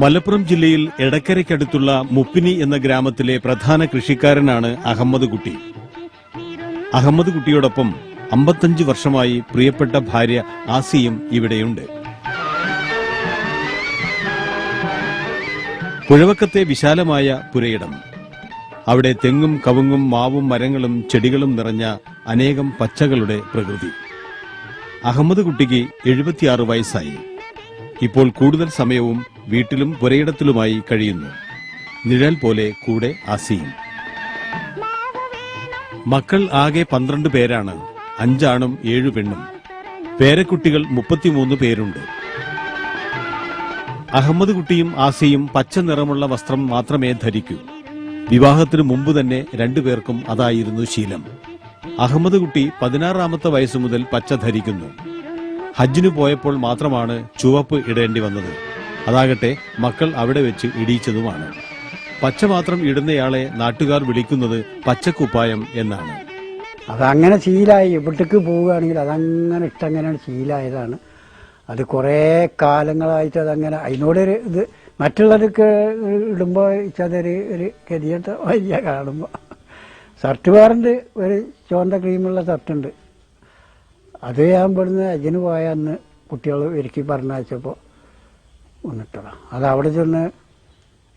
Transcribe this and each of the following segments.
മലപ്പുറം ജില്ലയിൽ എടക്കരയ്ക്കടുത്തുള്ള മുപ്പിനി എന്ന ഗ്രാമത്തിലെ പ്രധാന കൃഷിക്കാരനാണ് അഹമ്മദ് കുട്ടി. അഹമ്മദ് കുട്ടിയോടൊപ്പം 55 വർഷമായി പ്രിയപ്പെട്ട ഭാര്യ ആസിയും ഇവിടെയുണ്ട്. പുഴവക്കത്തെ വിശാലമായ പുരയിടം, അവിടെ തെങ്ങും കവുങ്ങും മാവും മരങ്ങളും ചെടികളും നിറഞ്ഞ അനേകം പച്ചകളുടെ പ്രകൃതി. അഹമ്മദ് കുട്ടിക്ക് 76 വയസ്സായി. ഇപ്പോൾ കൂടുതൽ സമയവും വീട്ടിലും പുരയിടത്തിലുമായി കഴിയുന്നു. നിഴൽ പോലെ കൂടെ ആസിയും. മക്കൾ ആകെ 12 പേരാണ്. 5 ആണും 7 പെണ്ണും. പേരക്കുട്ടികൾ 33 പേരുണ്ട്. അഹമ്മദ് കുട്ടിയും ആസിയും പച്ച നിറമുള്ള വസ്ത്രം മാത്രമേ ധരിക്കൂ. വിവാഹത്തിനു മുമ്പ് തന്നെ 2 പേർക്കും അതായിരുന്നു ശീലം. അഹമ്മദ് കുട്ടി 16ാമത്തെ വയസ്സു മുതൽ പച്ച ധരിക്കുന്നു. ഹജ്ജിനു പോയപ്പോൾ മാത്രമാണ് ചുവപ്പ് ഇടേണ്ടി വന്നത്. അതാകട്ടെ മക്കൾ അവിടെ വെച്ച് ഇടിയിച്ചതുമാണ്. പച്ച മാത്രം ഇടുന്നയാളെ നാട്ടുകാർ വിളിക്കുന്നത് പച്ചക്കുപ്പായം എന്നാണ്. അതങ്ങനെ ശീലമായി. ഇവിടേക്ക് പോവുകയാണെങ്കിൽ അതങ്ങനെ ഇഷ്ടങ്ങനെയാണ് ശീലമായതാണ്. അത് കുറേ കാലങ്ങളായിട്ട് അതങ്ങനെ അതിനോടൊരു ഇത് മറ്റുള്ളവർക്ക് ഇടുമ്പോൾ അതൊരു കരിയട്ട വലിയ കാണുമ്പോൾ. ഷർട്ട് വേറുണ്ട്, ഒരു ചുവന്ന ക്രീമുള്ള ഷർട്ടുണ്ട്. അത് ഞാൻ ഇവിടുന്ന് അജിന് പോയ അന്ന് കുട്ടികൾ ഒരുക്കി പറഞ്ഞയച്ചപ്പോൾ വന്നിട്ടതാണ്. അത് അവിടെ ചെന്ന്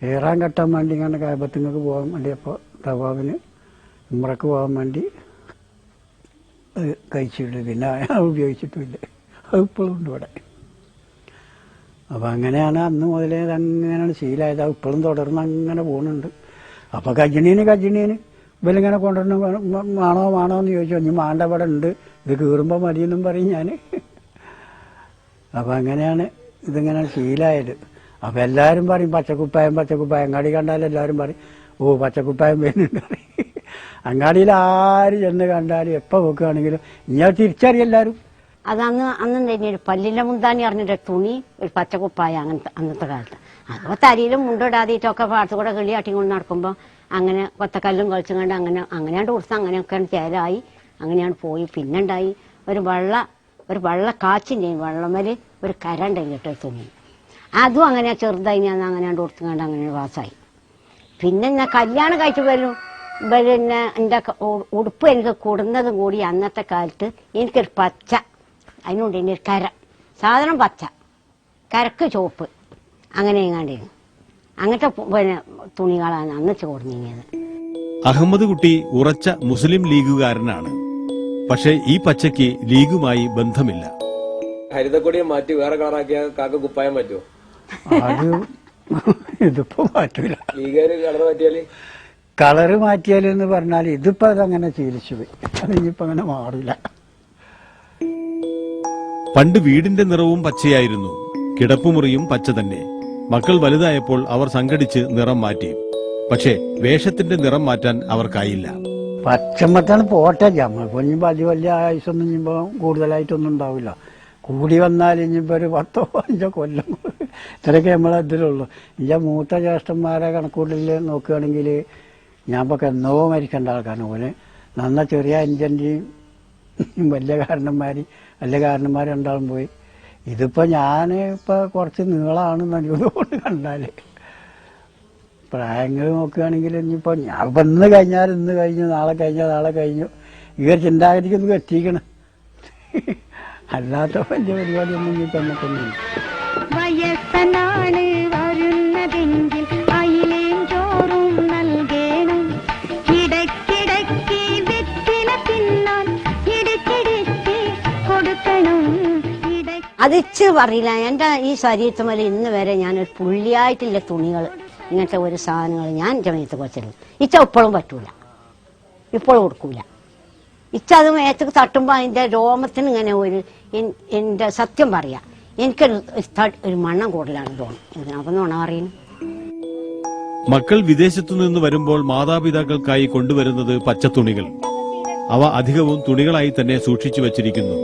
ഏറാൻ കെട്ടാൻ വേണ്ടി ഇങ്ങനെ കായബത്തിങ്ങൾക്ക് പോകാൻ വേണ്ടി അപ്പോൾ തവാബിന് ഉമ്രക്ക് പോകാൻ വേണ്ടി അത് കഴിച്ചിട്ട് പിന്നെ ഉപയോഗിച്ചിട്ടുമില്ല. അത് ഇപ്പോഴും ഉണ്ട് ഇവിടെ. അപ്പം അങ്ങനെയാണ് അന്ന് മുതലേ അങ്ങനെയാണ് ശീലമായത്. അത് ഇപ്പോഴും തുടർന്ന് അങ്ങനെ പോകുന്നുണ്ട്. അപ്പോൾ കജിണീന് ഇവരിങ്ങനെ കൊണ്ടുവരണം വേണോ എന്ന് ചോദിച്ചു. ഇനി മാണ്ട ഇവിടെ ഉണ്ട്, ഇത് കീറുമ്പോൾ മതിയെന്നും പറയും ഞാൻ. അപ്പം അങ്ങനെയാണ് ഇതിങ്ങനെ ശീലമായത്. അപ്പം എല്ലാവരും പറയും പച്ചക്കുപ്പായം. അങ്ങാടി കണ്ടാലും എല്ലാവരും പറയും ഓ പച്ചക്കുപ്പായം വരുന്നുണ്ട് പറയും. അങ്ങാടിയിൽ ആര് ചെന്ന് കണ്ടാലും എപ്പോൾ വെക്കുകയാണെങ്കിലും ഇങ്ങനെ തിരിച്ചറിയും എല്ലാവരും. അന്ന് തന്നെ ഒരു പല്ലിന്റെ മുന്താനി അറിഞ്ഞിട്ട് തുണി ഒരു പച്ചക്കുപ്പായ അന്നത്തെ കാലത്ത്. അപ്പോൾ തരിയിലും മുണ്ടിടാതിട്ടൊക്കെ പാടത്തുകൂടെ കിളിയാട്ടി കൊണ്ട് നടക്കുമ്പോൾ അങ്ങനെ കൊത്തക്കല്ലും കളിച്ചും കണ്ട് അങ്ങനെയാണ് കൊടുത്ത് അങ്ങനെയൊക്കെയാണ് ചേരായി. അങ്ങനെയാണ് പോയി. പിന്നെ ഉണ്ടായി ഒരു വെള്ള കാച്ചിൻ്റെ വെള്ളമേൽ ഒരു കര ഉണ്ടായി കേട്ടോ തുണി. അതും അങ്ങനെ ചെറുതായി ഞാൻ അങ്ങനെയാണ് കൊടുത്തു കണ്ട് അങ്ങനെ പാസ്സായി. പിന്നെ ഞാൻ കല്യാണം കഴിച്ചു വരും പിന്നെ എൻ്റെ ഉടുപ്പ് എനിക്ക് കൊടുന്നതും കൂടി അന്നത്തെ കാലത്ത് എനിക്കൊരു പച്ച, അതിനുണ്ട് എൻ്റെ ഒരു കര സാധനം പച്ച, കരക്ക് ചുവപ്പ്, അങ്ങനെ എങ്ങാണ്ടിരുന്നു. അങ്ങനത്തെ പിന്നെ തുണികളാണ് അന്ന് ചോർന്നിങ്ങിയത്. അഹമ്മദ് കുട്ടി ഉറച്ച മുസ്ലിം ലീഗുകാരനാണ്. പക്ഷെ ഈ പച്ചയ്ക്ക് ലീഗുമായി ബന്ധമില്ല. ഹരിതക്കൊടിയെ മാറ്റി വേറെ കളറാക്കിയാൽ കാക്ക കുപ്പായം പറ്റുമോ? അത് ഇതിപ്പോ മാറ്റൂല. ലീഗുകാര് കളർ മാറ്റിയാല് കളറ് മാറ്റിയാലെന്ന് പറഞ്ഞാൽ ഇതിപ്പോ അതങ്ങനെ ശീലിച്ചു പോയി. അത് ഇനിയിപ്പോ അങ്ങനെ മാറില്ല. പണ്ട് വീടിന്റെ നിറവും പച്ചയായിരുന്നു. കിടപ്പുമുറിയും പച്ച തന്നെ. മക്കൾ വലുതായപ്പോൾ അവർ സംഘടിച്ച് നിറം മാറ്റി. പക്ഷേ വേഷത്തിന്റെ നിറം മാറ്റാൻ അവർക്കായില്ല. പച്ചമത്താണ് പോട്ടെ. നമ്മളിപ്പോ ഇനിയിപ്പോ വലിയ ആയുസൊന്നും ഇനിയിപ്പോ കൂടുതലായിട്ടൊന്നും ഉണ്ടാവില്ല. കൂടി വന്നാൽ ഇനിയിപ്പോ ഒരു 10-15 കൊല്ലം ഇത്രയൊക്കെ നമ്മളതിലുള്ളൂ. ഇനി മൂത്ത ജ്യേഷ്ഠന്മാരെ കണക്കൂട്ടലിൽ നോക്കുകയാണെങ്കിൽ ഞാൻ ഇപ്പൊ എന്നോ മരിക്കേണ്ട ആൾക്കാരാണ്. ഓന് നന്ന ചെറിയ അഞ്ചൻ്റെയും വലിയ കാരണന്മാർ രണ്ടാളും പോയി. ഇതിപ്പോ ഞാൻ ഇപ്പൊ കുറച്ച് നീളാണെന്ന് അനുഭവം കണ്ടാല് പ്രായങ്ങൾ നോക്കുകയാണെങ്കിൽ ഇനിയിപ്പോ ഞാൻ ഇപ്പൊ ഇന്ന് കഴിഞ്ഞു, നാളെ കഴിഞ്ഞു ഈ ഒരു ചിന്താഗതിക്കൊന്നും എത്തിക്കണം. അല്ലാത്ത വലിയ പരിപാടിയൊന്നും ഈ തന്നിട്ടൊന്നുമില്ല. അതിച്ച് പറയില്ല. എൻ്റെ ഈ ശരീരത്തുമേൽ ഇന്ന് വരെ ഞാനൊരു പുള്ളിയായിട്ടില്ല തുണികൾ ഇങ്ങനത്തെ ഒരു സാധനങ്ങൾ ഞാൻ എൻ്റെ മേത്ത് വെച്ചില്ല. ഇച്ച ഇപ്പോഴും പറ്റൂല, ഇപ്പോഴും കൊടുക്കൂല. ഇച്ച അത് മേത്തേക്ക് തട്ടുമ്പോൾ അതിൻ്റെ രോമത്തിന് ഇങ്ങനെ എൻ്റെ സത്യം പറയാം എനിക്കൊരു മണ്ണം കൂടുതലാണ് തോന്നും. അപ്പം നോണ പറയുന്നു. മക്കൾ വിദേശത്തു നിന്ന് വരുമ്പോൾ മാതാപിതാക്കൾക്കായി കൊണ്ടുവരുന്നത് പച്ചത്തുണികൾ. അവ അധികവും തുണികളായി തന്നെ സൂക്ഷിച്ചു വച്ചിരിക്കുന്നു.